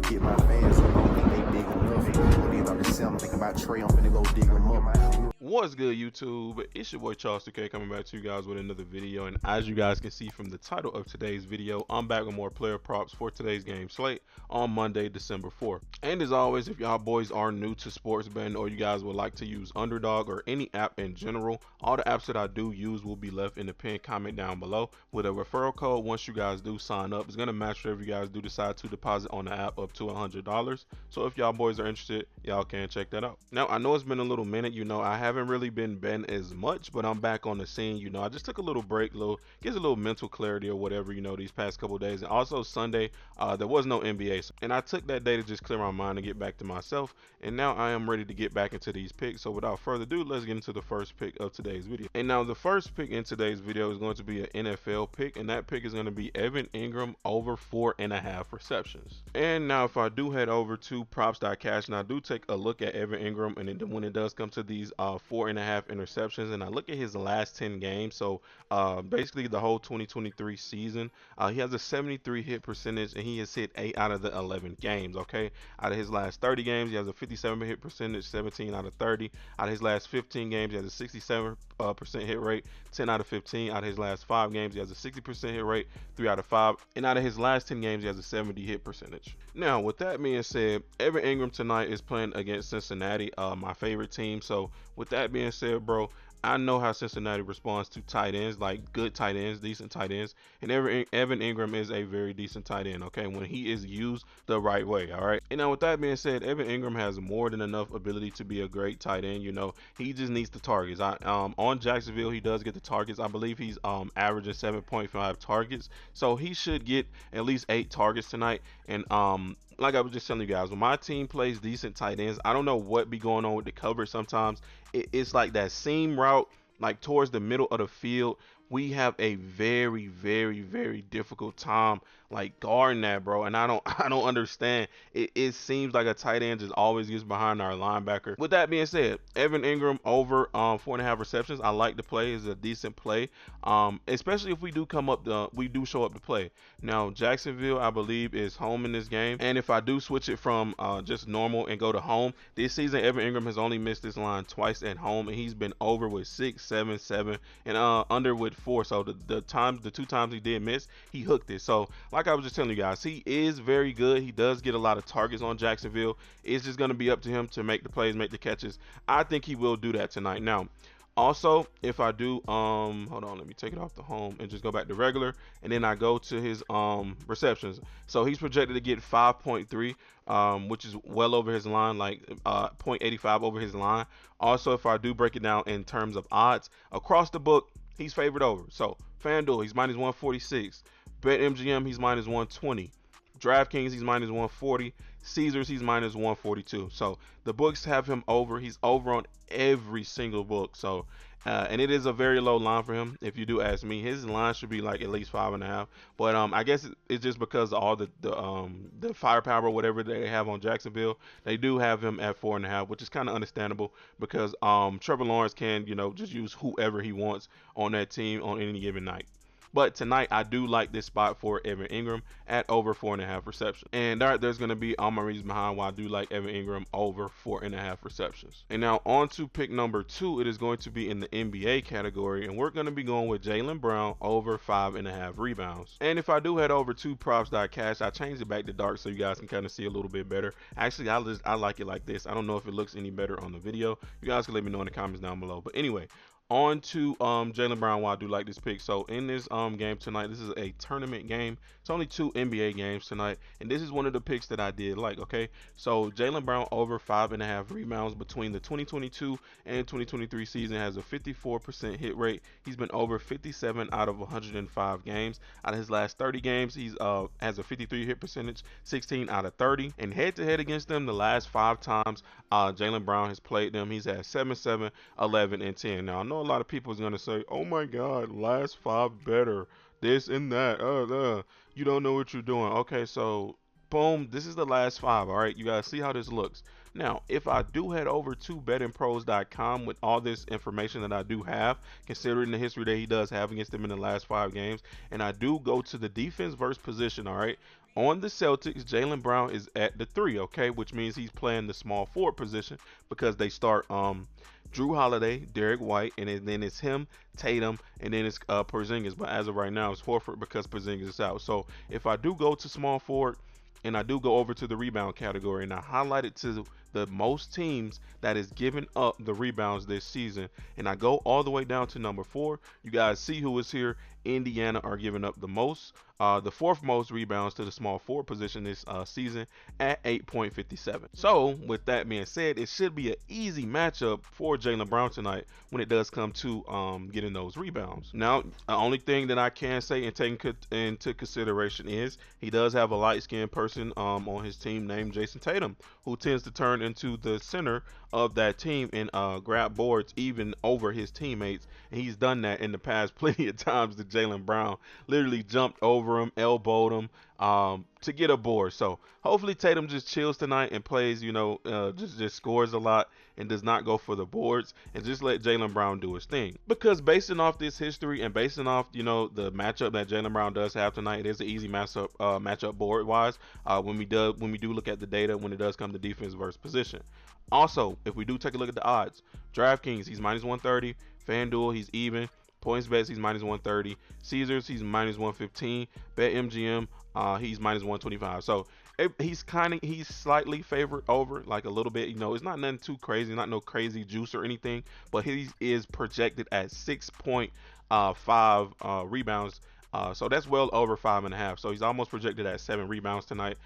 get my fans, so I don't think they big enough. When they about to sell, I'm thinking about Trey, I'm finna go dig them up. What's good, YouTube? It's your boy Charles 2K coming back to you guys with another video. And as you guys can see from the title of today's video, I'm back with more player props for today's game slate on Monday, December 4th. And as always, if y'all boys are new to sports betting or you guys would like to use Underdog or any app in general, all the apps that I do use will be left in the pinned comment down below with a referral code. Once you guys do sign up, it's going to match whatever you guys do decide to deposit on the app up to $100. So if y'all boys are interested, y'all can check that out. Now, I know it's been a little minute, I haven't really been betting as much, but I'm back on the scene. I just took a little break, gives a little mental clarity or whatever, these past couple days. And also Sunday, there was no NBA, and I took that day to just clear my mind and get back to myself. And now I am ready to get back into these picks. So without further ado, let's get into the first pick of today's video. And now the first pick in today's video is going to be an NFL pick, and that pick is going to be Evan Ingram over 4.5 receptions. And now if I do head over to props.cash and I do take a look at Evan Ingram, and then when it does come to these 4.5 interceptions, and I look at his last 10 games, so basically the whole 2023 season, he has a 73 hit percentage, and he has hit 8 out of the 11 games. Okay, out of his last 30 games, he has a 57 hit percentage, 17 out of 30. Out of his last 15 games, he has a 67% hit rate, 10 out of 15. Out of his last 5 games, he has a 60% hit rate, 3 out of 5. And out of his last 10 games, he has a 70 hit percentage. Now, with that being said, Evan Ingram tonight is playing against Cincinnati, my favorite team. So with that being said, bro, I know how Cincinnati responds to tight ends, like good tight ends, decent tight ends, and Evan Ingram is a very decent tight end, okay, when he is used the right way, all right? And now with that being said, Evan Ingram has more than enough ability to be a great tight end. He just needs the targets. On Jacksonville, he does get the targets. I believe he's averaging 7.5 targets, so he should get at least 8 targets tonight. And like I was just telling you guys, when my team plays decent tight ends, I don't know what be going on with the coverage sometimes. It's like that seam route, like towards the middle of the field, we have a very, very, very difficult time like guarding that, bro. And I don't understand. It seems like a tight end just always gets behind our linebacker. With that being said, Evan Ingram over 4.5 receptions. I like the play. It's a decent play. Especially if we do show up to play. Now Jacksonville, I believe, is home in this game. And if I do switch it from just normal and go to home, this season Evan Ingram has only missed this line twice at home, and he's been over with 6, 7, 7, and under with 4. So the 2 times he did miss, he hooked it. So like I was just telling you guys, he is very good. He does get a lot of targets on Jacksonville. It's just going to be up to him to make the plays, make the catches. I think he will do that tonight. Now, also, if I do, hold on, let me take it off the home and just go back to regular, and then I go to his receptions. So he's projected to get 5.3, which is well over his line, like 0.85 over his line. Also, if I do break it down in terms of odds across the book, he's favored over. So FanDuel, he's minus 146. BetMGM, he's minus 120. DraftKings, he's minus 140. Caesars, he's minus 142. So the books have him over. He's over on every single book. So and it is a very low line for him. If you do ask me, his line should be like at least 5.5. But I guess it's just because of all the firepower or whatever they have on Jacksonville. They do have him at 4.5, which is kind of understandable because Trevor Lawrence can just use whoever he wants on that team on any given night. But tonight, I do like this spot for Evan Ingram at over 4.5 receptions. And there's going to be all my reasons behind why I do like Evan Ingram over 4.5 receptions. And now on to pick number 2. It is going to be in the NBA category. And we're going to be going with Jaylen Brown over 5.5 rebounds. And if I do head over to props.cash, I changed it back to dark so you guys can kind of see a little bit better. Actually, I like it like this. I don't know if it looks any better on the video. You guys can let me know in the comments down below. But anyway, on to Jaylen Brown, why I do like this pick. So in this game tonight, this is a tournament game. It's only 2 NBA games tonight, and this is one of the picks that I did like. Okay, so Jaylen Brown over 5.5 rebounds between the 2022 and 2023 season, has a 54% hit rate. He's been over 57 out of 105 games. Out of his last 30 games, he's has a 53 hit percentage, 16 out of 30. And head to head against them, the last 5 times Jaylen Brown has played them, he's had 7, 7, 11, and 10. Now I know a lot of people is gonna say, "Oh my God, last 5 better, this and that. You don't know what you're doing." Okay, so boom, this is the last 5. All right, you guys see how this looks. Now, if I do head over to bettingpros.com with all this information that I do have, considering the history that he does have against them in the last 5 games, and I do go to the defense versus position, all right, on the Celtics, Jaylen Brown is at the 3, okay, which means he's playing the small forward position because they start Drew Holiday, Derek White, and then it's him, Tatum, and then it's Porzingis. But as of right now, it's Horford because Porzingis is out. So if I do go to small forward and I do go over to the rebound category and I highlight it to the most teams that is giving up the rebounds this season, and I go all the way down to number 4, you guys see who is here. Indiana are giving up the most, the 4th most rebounds to the small forward position this season at 8.57. So with that being said, it should be an easy matchup for Jaylen Brown tonight when it does come to getting those rebounds. Now, the only thing that I can say and take into consideration is he does have a light-skinned person on his team named Jason Tatum, who tends to turn into the center of that team and grab boards even over his teammates, and he's done that in the past plenty of times. To Jaylen Brown literally jumped over him, elbowed him to get a board. So hopefully Tatum just chills tonight and plays, just scores a lot and does not go for the boards, and just let Jaylen Brown do his thing. Because basing off this history and basing off, the matchup that Jaylen Brown does have tonight, it is an easy matchup board wise. When we do look at the data, when it does come to defense versus position. Also, if we do take a look at the odds, DraftKings, he's minus 130. FanDuel, he's even. PointsBet, he's minus 130. Caesars, he's minus 115. BetMGM, he's minus 125. So he's slightly favored over, like a little bit. It's not nothing too crazy, not no crazy juice or anything, but he is projected at 6.5 rebounds. So that's well over 5.5. So he's almost projected at 7 rebounds tonight.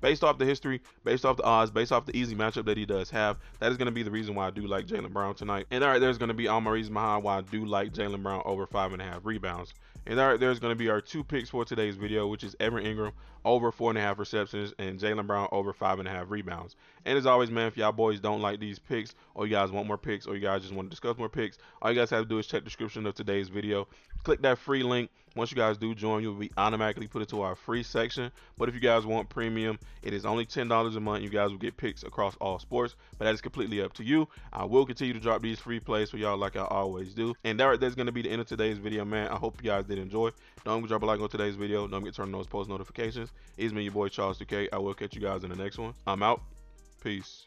Based off the history, based off the odds, based off the easy matchup that he does have, that is going to be the reason why I do like Jaylen Brown tonight. And all right, there's going to be all my reasons behind why I do like Jaylen Brown over 5.5 rebounds. And all right, there's going to be our 2 picks for today's video, which is Evan Ingram over 4.5 receptions and Jaylen Brown over 5.5 rebounds. And as always, man, if y'all boys don't like these picks, or you guys want more picks, or you guys just want to discuss more picks, all you guys have to do is check the description of today's video. Click that free link. Once you guys do join, you'll be automatically put into our free section. But if you guys want premium, it is only $10 a month. You guys will get picks across all sports, but that is completely up to you. I will continue to drop these free plays for y'all like I always do. And that's going to be the end of today's video, man. I hope you guys did enjoy. Don't forget to drop a like on today's video. Don't forget to turn on those post notifications. It's me, your boy Charles 2K. I will catch you guys in the next one. I'm out. Peace.